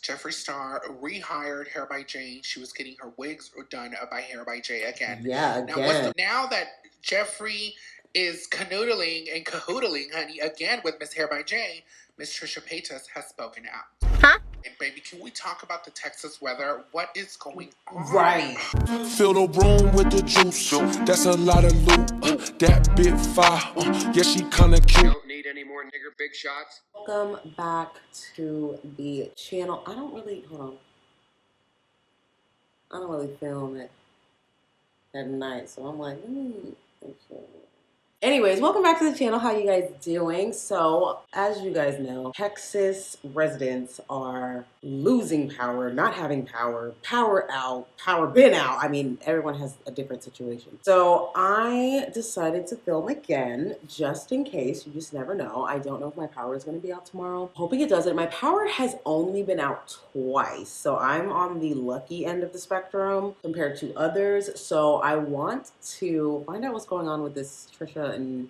Jeffree Star rehired Hair by Jay. She was getting her wigs done by Hair by Jay again. Yeah, again. Now that Jeffree is canoodling and cahoodling, honey, again with Miss Hair by Jay, Miss Trisha Paytas has spoken out. Huh? And baby, can we talk about the Texas weather? What is going on? Right. Fill the room with the juice. That's a lot of loot. That bit fire. Yeah, she kinda cute. Don't need any more nigger big shots. Welcome back to the channel. I don't really film it at night, so I'm like, okay. Anyways, welcome back to the channel. How you guys doing? So, as you guys know, Texas residents are losing power, not having power, power out, power been out. I mean, everyone has a different situation. So, I decided to film again, just in case. You just never know. I don't know if my power is going to be out tomorrow. Hoping it doesn't. My power has only been out twice, so I'm on the lucky end of the spectrum compared to others. So, I want to find out what's going on with this Trisha and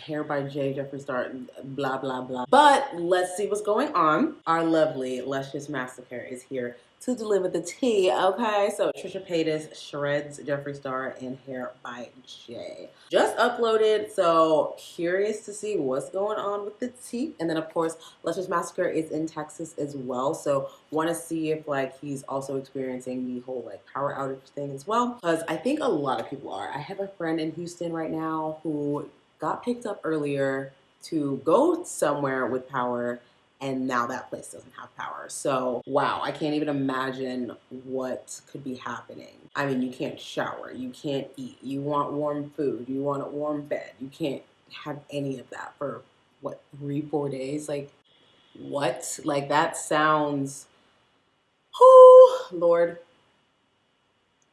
Hair by Jay, Jeffree Star, blah, blah, blah. But let's see what's going on. Our lovely Lushious Massacr is here to deliver the tea, okay? So Trisha Paytas, SHREDS, Jeffree Star, and Hair by Jay. Just uploaded, so curious to see what's going on with the tea. And then, of course, Lushious Massacr is in Texas as well, so want to see if, like, he's also experiencing the whole, like, power outage thing as well, because I think a lot of people are. I have a friend in Houston right now who got picked up earlier to go somewhere with power, and now that place doesn't have power. So, wow, I can't even imagine what could be happening. I mean, you can't shower, you can't eat, you want warm food, you want a warm bed, you can't have any of that for, what, 3-4 days? Like, what? Like, that sounds, oh, Lord,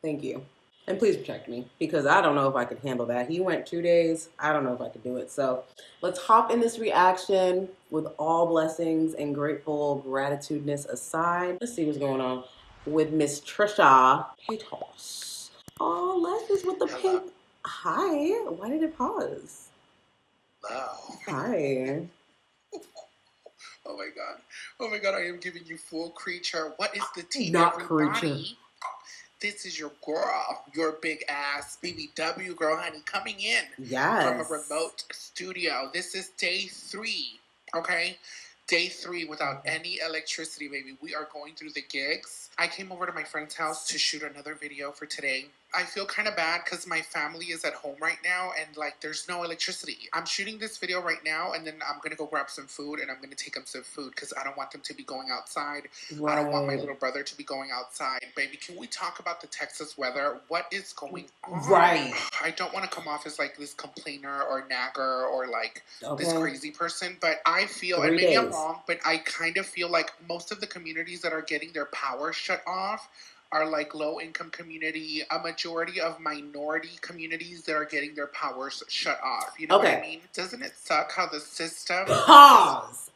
thank you. And please protect me, because I don't know if I could handle that. He went 2 days. I don't know if I could do it. So let's hop in this reaction with all blessings and grateful gratitudeness aside. Let's see what's going on with Miss Trisha Paytas. Oh, Luscious with the pink. Hi. Why did it pause? Wow. Hi. Oh my god. Oh my god, I am giving you full creature. What is the tea, Not everybody? creature. This is your girl, your big ass BBW girl, honey, coming in Yes. from a remote studio. This is day 3, okay? Day 3 without any electricity, baby. We are going through the gigs. I came over to my friend's house to shoot another video for today. I feel kind of bad because my family is at home right now and, like, there's no electricity. I'm shooting this video right now, and then I'm going to go grab some food, and I'm going to take them some food because I don't want them to be going outside. Right. I don't want my little brother to be going outside. Baby, can we talk about the Texas weather? What is going on? Right. I don't want to come off as, like, this complainer or nagger or, like, this crazy person, but I feel, and maybe I'm wrong, but I kind of feel like most of the communities that are getting their power shut off are like low-income community, a majority of minority communities that are getting their powers shut off. You know what I mean? Doesn't it suck how the system... Pause,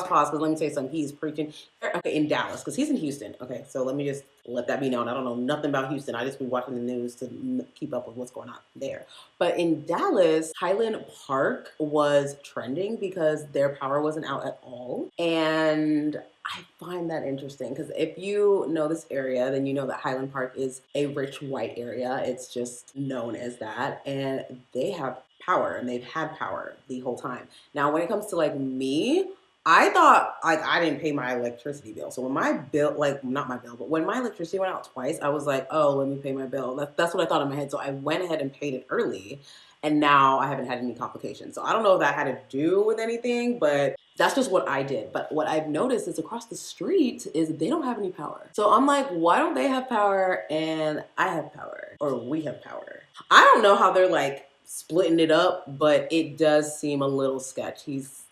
because let me tell you something. He's preaching. Okay, in Dallas, because he's in Houston. Okay, so let me just let that be known. I don't know nothing about Houston. I just been watching the news to keep up with what's going on there. But in Dallas, Highland Park was trending because their power wasn't out at all. And I find that interesting because if you know this area, then you know that Highland Park is a rich white area. It's just known as that. And they have power, and they've had power the whole time. Now, when it comes to, like, me, I thought, like, I didn't pay my electricity bill. So when my bill, like, not my bill, but when my electricity went out twice, I was like, oh, let me pay my bill. That's what I thought in my head. So I went ahead and paid it early, and now I haven't had any complications. So I don't know if that had to do with anything, but that's just what I did. But what I've noticed is across the street is they don't have any power. So I'm like, why don't they have power and I have power, or we have power? I don't know how they're, like, splitting it up, but it does seem a little sketch. He's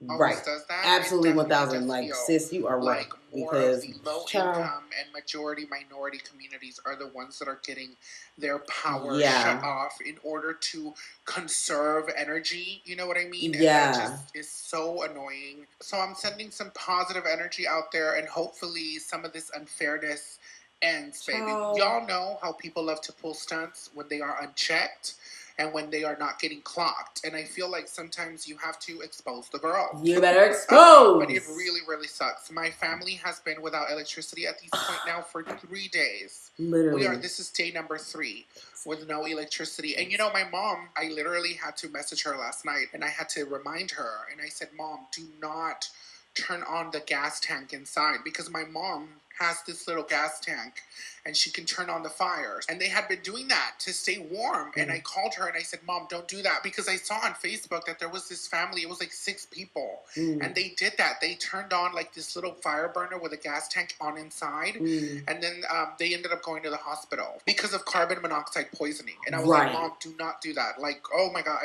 right. Absolutely 1000. Like, sis, you are right. More because of the low income and majority minority communities are the ones that are getting their power shut off in order to conserve energy. You know what I mean? And that just is so annoying. So I'm sending some positive energy out there, and hopefully some of this unfairness ends, baby. Y'all know how people love to pull stunts when they are unchecked. and when they are not getting clocked. And I feel like sometimes you have to expose the girl. You better expose. But it really, really sucks. My family has been without electricity at this point now for 3 days. Literally. This is day number 3 with no electricity. And you know, my mom, I literally had to message her last night and I had to remind her. And I said, Mom, do not turn on the gas tank inside, because my mom has this little gas tank and she can turn on the fires. And they had been doing that to stay warm. And I called her and I said, Mom, don't do that. Because I saw on Facebook that there was this family, it was like 6 people. And they did that. They turned on like this little fire burner with a gas tank on inside. And then they ended up going to the hospital because of carbon monoxide poisoning. And I was like, Mom, do not do that. Like, oh my God,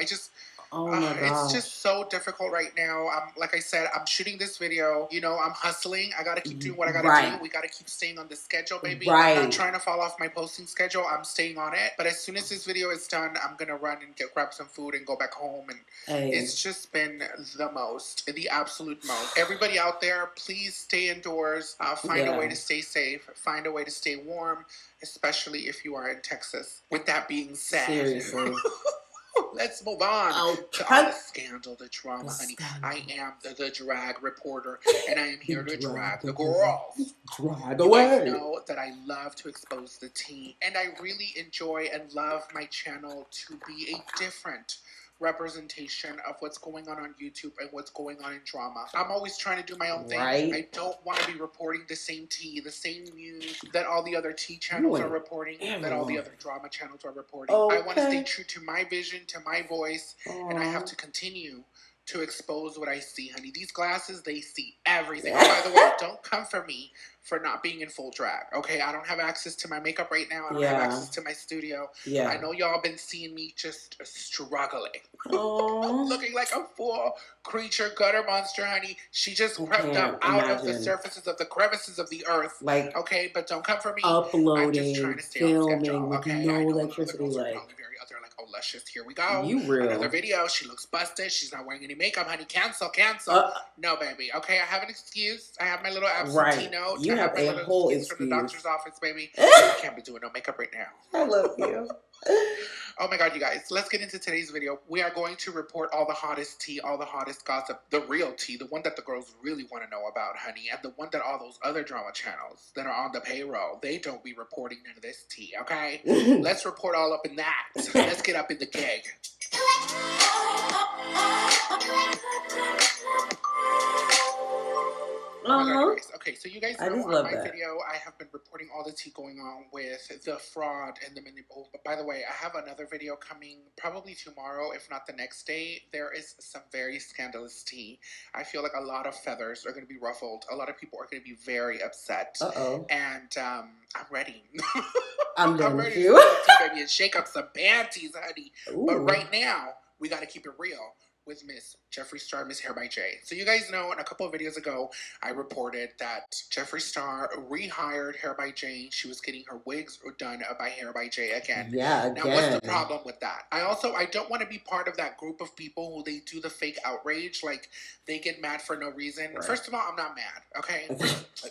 oh my God. It's just so difficult right now. Like I said, I'm shooting this video. You know, I'm hustling. I got to keep doing what I got to do. We got to keep staying on the schedule, baby. I'm not trying to fall off my posting schedule. I'm staying on it. But as soon as this video is done, I'm going to run and grab some food and go back home. And it's just been the absolute most. Everybody out there, please stay indoors. Find a way to stay safe. Find a way to stay warm, especially if you are in Texas. With that being said. Seriously. Let's move on to all the scandal, the drama, honey. I am the drag reporter, and I am here to drag the girls. Drag away. You guys know that I love to expose the tea, and I really enjoy and love my channel to be a different representation of what's going on YouTube and what's going on in drama. I'm always trying to do my own thing. I don't want to be reporting the same tea, the same news that all the other tea channels are reporting, that all the other drama channels are reporting. I want to stay true to my vision, to my voice, and I have to continue to expose what I see, honey. These glasses, they see everything. Oh, by the way, don't come for me for not being in full drag, okay? I don't have access to my makeup right now. I don't have access to my studio. I know y'all been seeing me just struggling. Looking like a full creature gutter monster, honey. She just crept up out of the surfaces of the crevices of the earth. Like, okay, but don't come for me. Uploading, I'm just trying to stay filming on schedule, with okay? no I know electricity. Like, oh, Lushious, here we go. You real. Another video. She looks busted. She's not wearing any makeup, honey. Cancel. No, baby. Okay, I have an excuse. I have my little absentee note. You have a whole excuse from the doctor's office, baby. I can't be doing no makeup right now. I love you. Oh my God, you guys. Let's get into today's video. We are going to report all the hottest tea, all the hottest gossip, the real tea, the one that the girls really want to know about, honey, and the one that all those other drama channels that are on the payroll, they don't be reporting none of this tea, okay? Let's report all up in that. Let's get up in the gig. Okay, so you guys know on my video, I have been reporting all the tea going on with the fraud and the manipulation. But by the way, I have another video coming probably tomorrow, if not the next day. There is some very scandalous tea. I feel like a lot of feathers are going to be ruffled. A lot of people are going to be very upset. And I'm ready. I'm ready to tea, baby, and shake up some panties, honey. But right now, we got to keep it real with Miss Jeffree Star, Miss Hair by J. So you guys know in a couple of videos ago, I reported that Jeffree Star rehired Hair by J. She was getting her wigs done by Hair by J again. Now, what's the problem with that? I don't want to be part of that group of people who they do the fake outrage. Like, they get mad for no reason. First of all, I'm not mad, okay?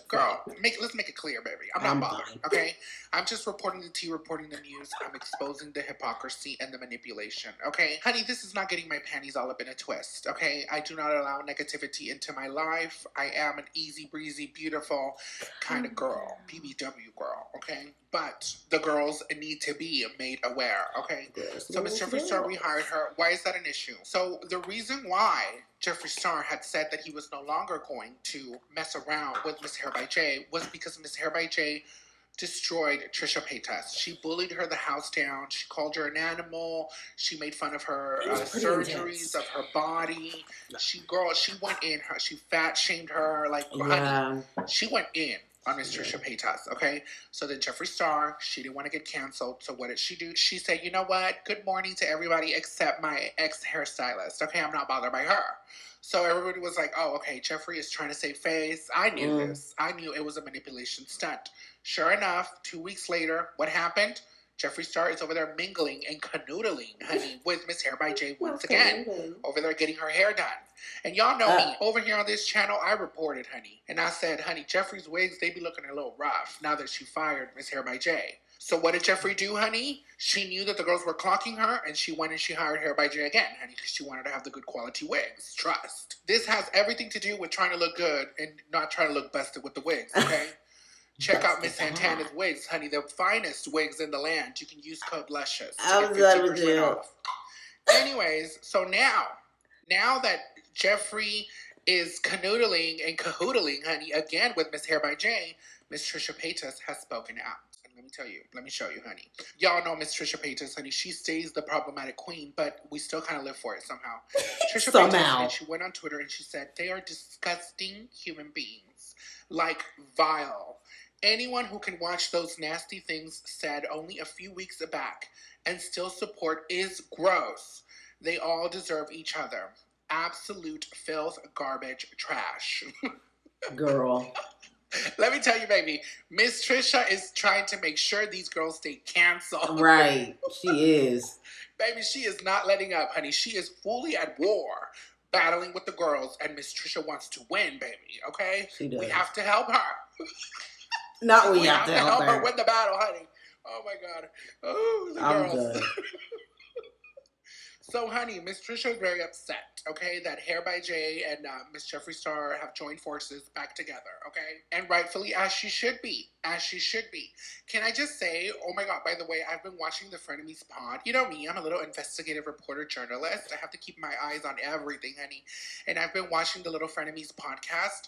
Girl, let's make it clear, baby. I'm not bothered, okay? I'm just reporting the tea, reporting the news. I'm exposing the hypocrisy and the manipulation, okay? Honey, this is not getting my panties all up in a twist, okay? I do not allow negativity into my life. I am an easy breezy, beautiful kind of girl. BBW girl, okay? But the girls need to be made aware, okay? So Miss Jeffree Star rehired her. Why is that an issue? So the reason why Jeffree Star had said that he was no longer going to mess around with Miss Hair by J was because Miss Hair by J destroyed Trisha Paytas. She bullied her the house down. She called her an animal. She made fun of her surgeries of her body. She went in her. She fat shamed her. Like, honey, she went in on Miss Trisha Paytas, okay? So then Jeffree Star, she didn't want to get canceled. So what did she do? She said, you know what? Good morning to everybody except my ex-hairstylist. Okay, I'm not bothered by her. So everybody was like, oh, okay, Jeffree is trying to save face. I knew this. I knew it was a manipulation stunt. Sure enough, 2 weeks later, what happened? Jeffree Star is over there mingling and canoodling, honey, with Miss Hair by J once again. Over there getting her hair done. And y'all know me. Over here on this channel, I reported, honey. And I said, honey, Jeffree's wigs, they be looking a little rough now that she fired Miss Hair by J. So what did Jeffree do, honey? She knew that the girls were clocking her, and she went and she hired Hair by J again, honey, because she wanted to have the good quality wigs. Trust. This has everything to do with trying to look good and not trying to look busted with the wigs, okay? Check out Miss Santana's wigs, honey. The finest wigs in the land. You can use code Lushious to get 50% off. Anyways, so now that Jeffree is canoodling and cahoodling, honey, again with Miss Hair by J, Miss Trisha Paytas has spoken out. And let me show you, honey. Y'all know Miss Trisha Paytas, honey. She stays the problematic queen, but we still kind of live for it somehow. Trisha Paytas, she went on Twitter and she said, they are disgusting human beings. Like, vile. Anyone who can watch those nasty things said only a few weeks back and still support is gross. They all deserve each other. Absolute filth, garbage, trash. Girl. Let me tell you, baby, Miss Trisha is trying to make sure these girls stay canceled. Right, she is. Baby, she is not letting up, honey. She is fully at war, battling with the girls, and Miss Trisha wants to win, baby, okay? She does. We have to help her. Not we have to help her win the battle, honey. Oh, my God. Oh, the girls. Good. So, honey, Miss Trisha is very upset, okay, that Hair by J and Miss Jeffree Star have joined forces back together, okay? And rightfully, as she should be. As she should be. Can I just say, oh my God, by the way, I've been watching the Frenemies pod. You know me, I'm a little investigative reporter journalist. I have to keep my eyes on everything, honey. And I've been watching the Little Frenemies podcast.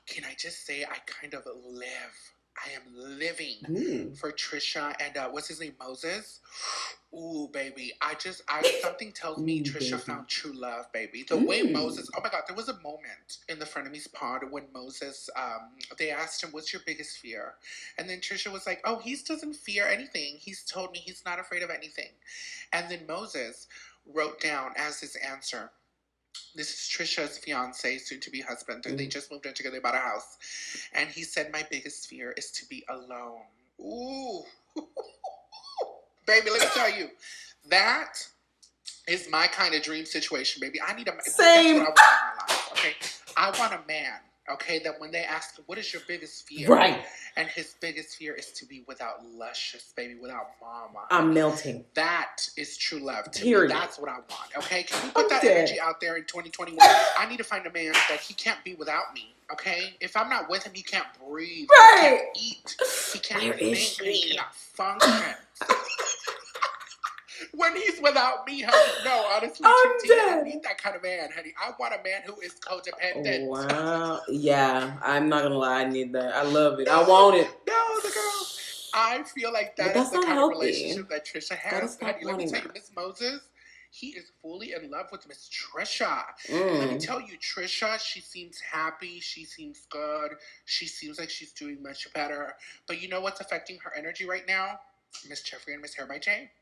Can I just say, I kind of live. I am living for Trisha and what's his name, Moses. Ooh, baby, something tells me Trisha found true love, baby. The way Moses, oh my God, there was a moment in the Frenemies pod when Moses, they asked him, what's your biggest fear? And then Trisha was like, oh, he doesn't fear anything. He's told me he's not afraid of anything. And then Moses wrote down as his answer, this is Trisha's fiance, soon-to-be husband, and they just moved in together, they bought a house. And he said, my biggest fear is to be alone. Ooh. Baby, let me tell you, that is my kind of dream situation, baby. I need a man. Same. That's what I want in my life, okay? I want a man, okay, that when they ask him, what is your biggest fear? Right. And his biggest fear is to be without Luscious, baby, without mama. I'm melting. That is true love. To Period. me, that's what I want, okay? Can we put that energy out there in 2021? I need to find a man that he can't be without me, okay? If I'm not with him, he can't breathe. Right. He can't eat. He can't think. He cannot function. When he's without me, honey, no, honestly, I need that kind of man, honey. I want a man who is codependent. Wow. Yeah, I'm not gonna lie, I need that. I love it. I want it. No, the girl. I feel like that is the kind of relationship that Trisha has. Honey, let me tell you, Miss Moses, he is fully in love with Miss Trisha. Let me tell you, Trisha, she seems happy. She seems good. She seems like she's doing much better. But you know what's affecting her energy right now? Miss Jeffree and Miss Hair by J.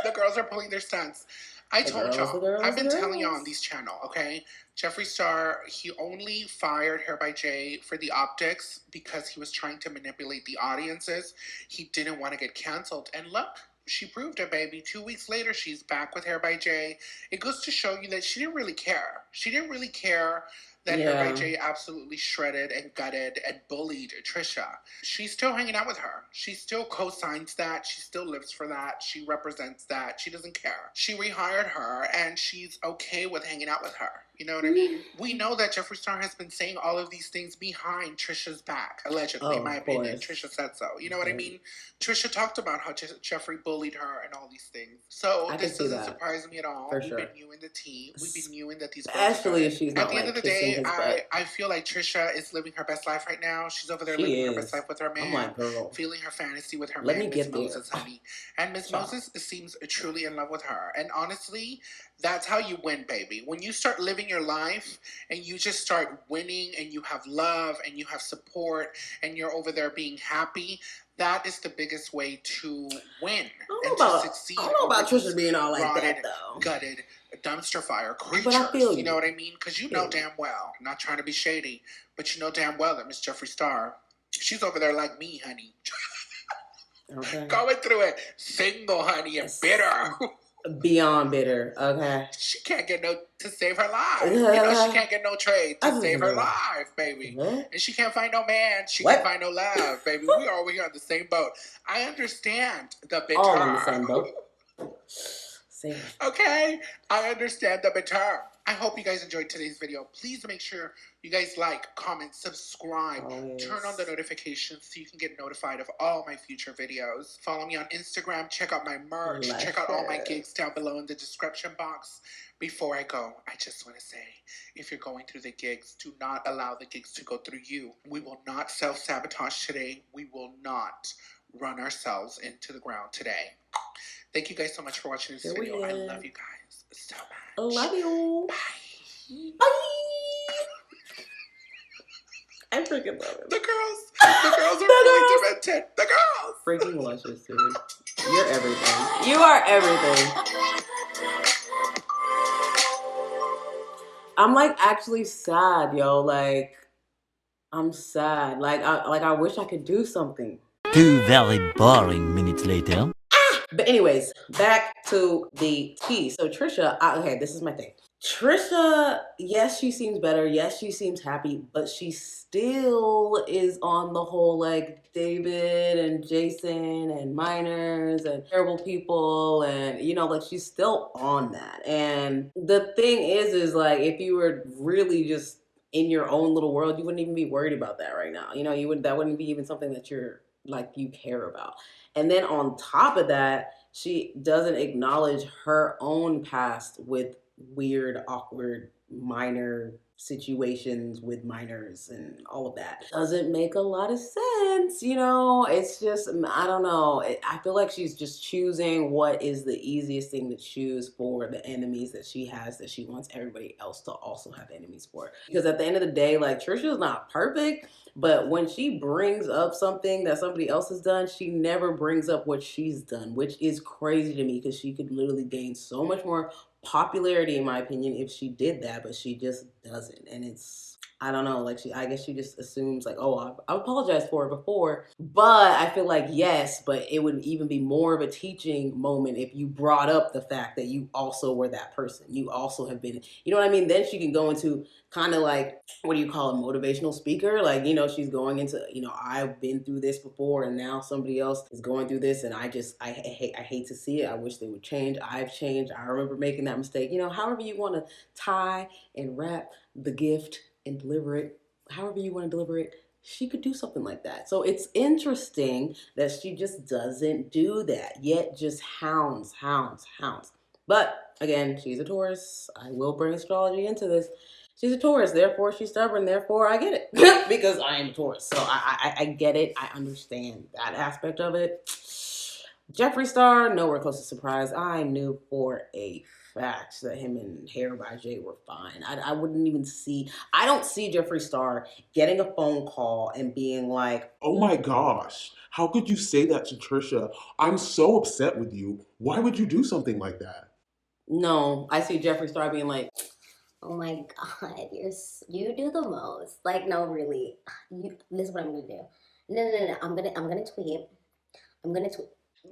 The girls are pulling their stunts. I told y'all, I've been telling y'all on this channel, okay? Jeffree Star, he only fired Hair by J for the optics because he was trying to manipulate the audiences. He didn't want to get canceled. And look, she proved it, baby. 2 weeks later, she's back with Hair by J. It goes to show you that she didn't really care. She didn't really care that Hair by J absolutely shredded and gutted and bullied Trisha. She's still hanging out with her. She still co-signs that. She still lives for that. She represents that. She doesn't care. She rehired her, and she's okay with hanging out with her. You know what I mean? We know that Jeffree Star has been saying all of these things behind Trisha's back, allegedly, in my opinion. Trisha said so. You know what I mean? Trisha talked about how Jeffree bullied her and all these things. So this doesn't surprise me at all. We've been new in the tea. We've been new in that these girls. Actually, if she's not, at the end of the day, I feel like Trisha is living her best life right now. She's over there living her best life with her man, feeling her fantasy with her man, Miss Moses, honey. And Miss Moses seems truly in love with her. And honestly, that's how you win, baby. When you start living your life and you just start winning and you have love and you have support and you're over there being happy, that is the biggest way to win and to succeed. I don't know about Trisha being all like that, though. Gutted, dumpster fire creatures. But I feel you know what I mean? Because you know damn well, I'm not trying to be shady, but you know damn well that Miss Jeffree Star, she's over there like me, honey. Okay. Going through it, single, honey, and bitter. Beyond bitter, okay? She can't get no to save her life. You know, she can't get no trade to save her life, baby. And she can't find no man. She can't find no love, baby. We are over here on the same boat. I understand the bitter. All on the same boat. Same. Okay? I understand the bitter. I hope you guys enjoyed today's video. Please make sure you guys like, comment, subscribe, turn on the notifications so you can get notified of all my future videos. Follow me on Instagram, check out my merch, check out all my gigs down below in the description box. Before I go, I just want to say, if you're going through the gigs, do not allow the gigs to go through you. We will not self-sabotage today. We will not run ourselves into the ground today. Thank you guys so much for watching this video. I love you guys so much. I love you. Bye. Bye. I freaking love it. The girls are really demented. The girls. Freaking luscious, dude. You're everything. You are everything. I'm like actually sad, yo. Like, I'm sad. Like I wish I could do something. 2 very boring minutes later. But anyways, back to the tea. So Trisha, okay, this is my thing. Trisha, yes, she seems better. Yes, she seems happy, but she still is on the whole like David and Jason and minors and terrible people, and you know, like she's still on that. And the thing is like if you were really just in your own little world, you wouldn't even be worried about that right now. You know, that wouldn't be even something that you're like you care about. And then on top of that, she doesn't acknowledge her own past with weird, awkward, minor situations with minors and all of that. Doesn't make a lot of sense, you know? It's just, I don't know. I feel like she's just choosing what is the easiest thing to choose for the enemies that she has, that she wants everybody else to also have enemies for. Because at the end of the day, like, Trisha's not perfect, but when she brings up something that somebody else has done, she never brings up what she's done, which is crazy to me because she could literally gain so much more popularity, in my opinion, if she did that, but she just doesn't. And it's, I don't know, like I guess she just assumes like, oh, I apologized for it before. But I feel like, yes, but it would even be more of a teaching moment if you brought up the fact that you also were that person. You also have been, you know what I mean? Then she can go into kind of like, what do you call a motivational speaker? Like, you know, she's going into, you know, I've been through this before and now somebody else is going through this and I hate to see it. I wish they would change. I've changed. I remember making that mistake. You know, however you want to tie and wrap the gift and deliver it, however you want to deliver it, she could do something like that. So it's interesting that she just doesn't do that, yet just hounds. But again, she's a Taurus. I will bring astrology into this. She's a Taurus, therefore she's stubborn, therefore I get it. Because I am a Taurus. So I get it. I understand that aspect of it. Jeffree Star, nowhere close to surprise. I knew for a fact that him and Hair by Jay were fine. I wouldn't even see, I don't see Jeffree Star getting a phone call and being like, oh my gosh, how could you say that to Trisha? I'm so upset with you. Why would you do something like that? No, I see Jeffree Star being like, oh my God, you do the most. Like, no, really. This is what I'm gonna do. No. I'm gonna tweet.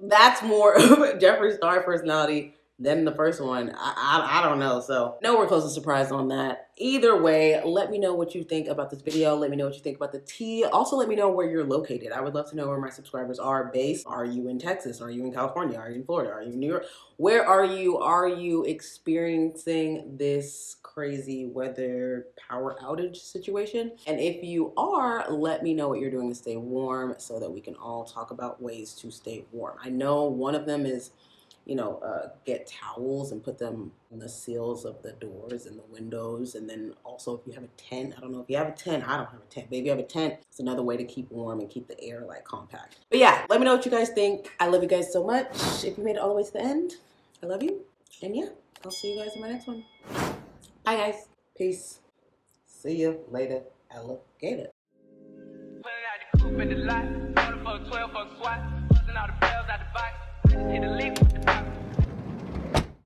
That's more of a Jeffree Star personality than the first one. I don't know. So nowhere close to surprise on that. Either way, let me know what you think about this video. Let me know what you think about the tea. Also, let me know where you're located. I would love to know where my subscribers are based. Are you in Texas? Are you in California? Are you in Florida? Are you in New York? Where are you? Are you experiencing this crazy weather power outage situation? And if you are, let me know what you're doing to stay warm so that we can all talk about ways to stay warm. I know one of them is, you know, get towels and put them on the seals of the doors and the windows. And then also if you have a tent, I don't know if you have a tent, I don't have a tent, but if you have a tent, it's another way to keep warm and keep the air like compact. But yeah, let me know what you guys think. I love you guys so much. If you made it all the way to the end, I love you. And yeah, I'll see you guys in my next one. Bye guys. Peace. See you later, alligator. Pulling out the coupe in the lot, 12 for a squat, busting all the bells out the box, hit the leaf with the